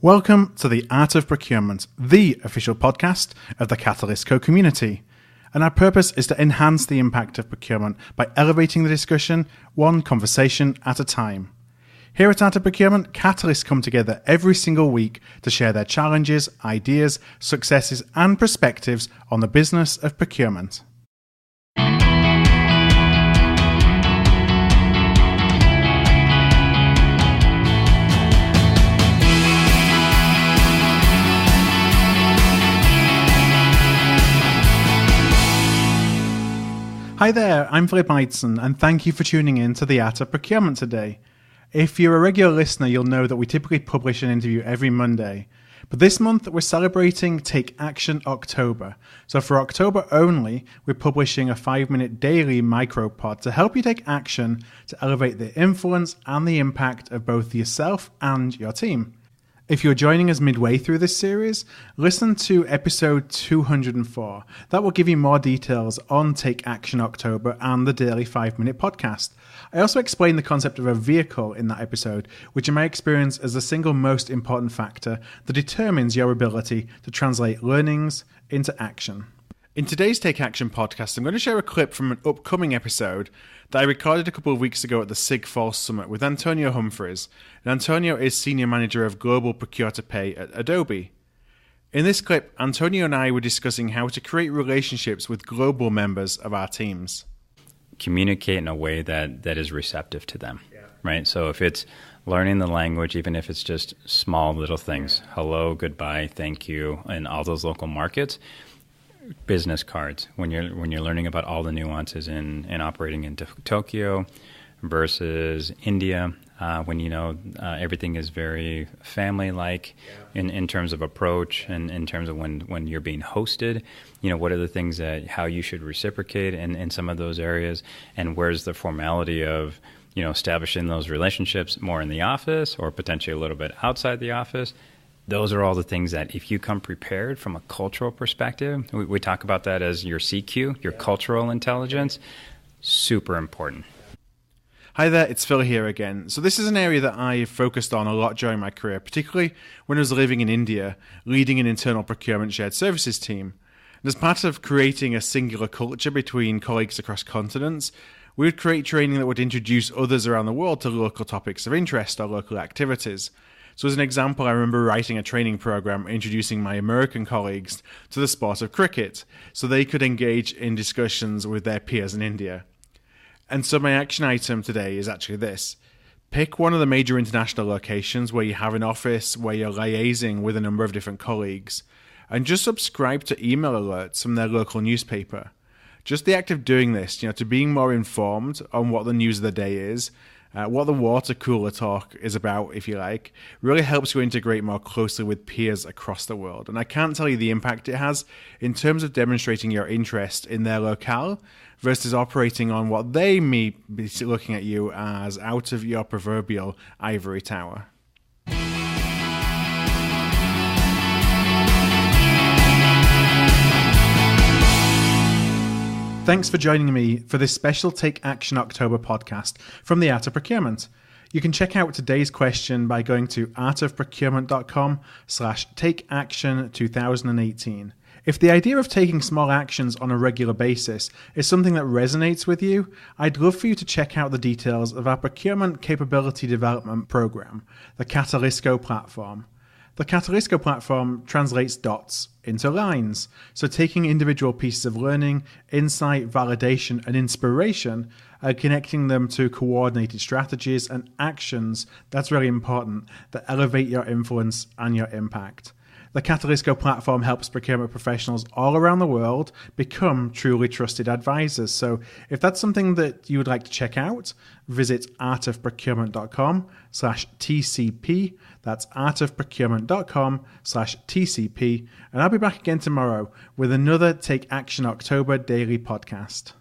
Welcome to the Art of Procurement, the official podcast of the Catalyst community. And our purpose is to enhance the impact of procurement by elevating the discussion one conversation at a time. Here at Art of Procurement, Catalysts come together every single week to share their challenges, ideas, successes, and perspectives on the business of procurement. Hi there, I'm Philip Meitzen, and thank you for tuning in to the Art of Procurement today. If you're a regular listener, you'll know that we typically publish an interview every Monday. But this month, we're celebrating Take Action October. So for October only, we're publishing a 5-minute daily micropod to help you take action to elevate the influence and the impact of both yourself and your team. If you're joining us midway through this series, listen to episode 204. That will give you more details on Take Action October and the daily 5-minute podcast. I also explain the concept of a vehicle in that episode, which in my experience is the single most important factor that determines your ability to translate learnings into action. In today's Take Action podcast, I'm going to share a clip from an upcoming episode that I recorded a couple of weeks ago at the SIG Fall Summit with Antonio Humphreys. And Antonio is Senior Manager of Global Procure-to-Pay at Adobe. In this clip, Antonio and I were discussing how to create relationships with global members of our teams. Communicate in a way that is receptive to them, right? So if it's learning the language, even if it's just small little things, hello, goodbye, thank you, in all those local markets, business cards, when you're learning about all the nuances in operating in Tokyo versus India, when everything is very family-like in terms of approach and in terms of when you're being hosted, what are the things how you should reciprocate in some of those areas, and where's the formality of establishing those relationships more in the office or potentially a little bit outside the office. Those are all the things that if you come prepared from a cultural perspective, we talk about that as your CQ, your cultural intelligence, super important. Hi there, it's Phil here again. So this is an area that I focused on a lot during my career, particularly when I was living in India, leading an internal procurement shared services team. And as part of creating a singular culture between colleagues across continents, we would create training that would introduce others around the world to local topics of interest or local activities. So as an example, I remember writing a training program introducing my American colleagues to the sport of cricket so they could engage in discussions with their peers in India. And so my action item today is actually this. Pick one of the major international locations where you have an office, where you're liaising with a number of different colleagues, and just subscribe to email alerts from their local newspaper. Just the act of doing this, to being more informed on what the news of the day is, what the water cooler talk is about, if you like, really helps you integrate more closely with peers across the world. And I can't tell you the impact it has in terms of demonstrating your interest in their locale versus operating on what they may be looking at you as out of your proverbial ivory tower. Thanks for joining me for this special Take Action October podcast from the Art of Procurement. You can check out today's question by going to artofprocurement.com/takeaction2018. If the idea of taking small actions on a regular basis is something that resonates with you, I'd love for you to check out the details of our Procurement Capability Development Program, the Catalysco platform. The Catalysco platform translates dots into lines, so taking individual pieces of learning, insight, validation, and inspiration and connecting them to coordinated strategies and actions, that's really important, that elevate your influence and your impact. The Catalysco platform helps procurement professionals all around the world become truly trusted advisors. So if that's something that you would like to check out, visit artofprocurement.com/TCP. That's artofprocurement.com/TCP. And I'll be back again tomorrow with another Take Action October daily podcast.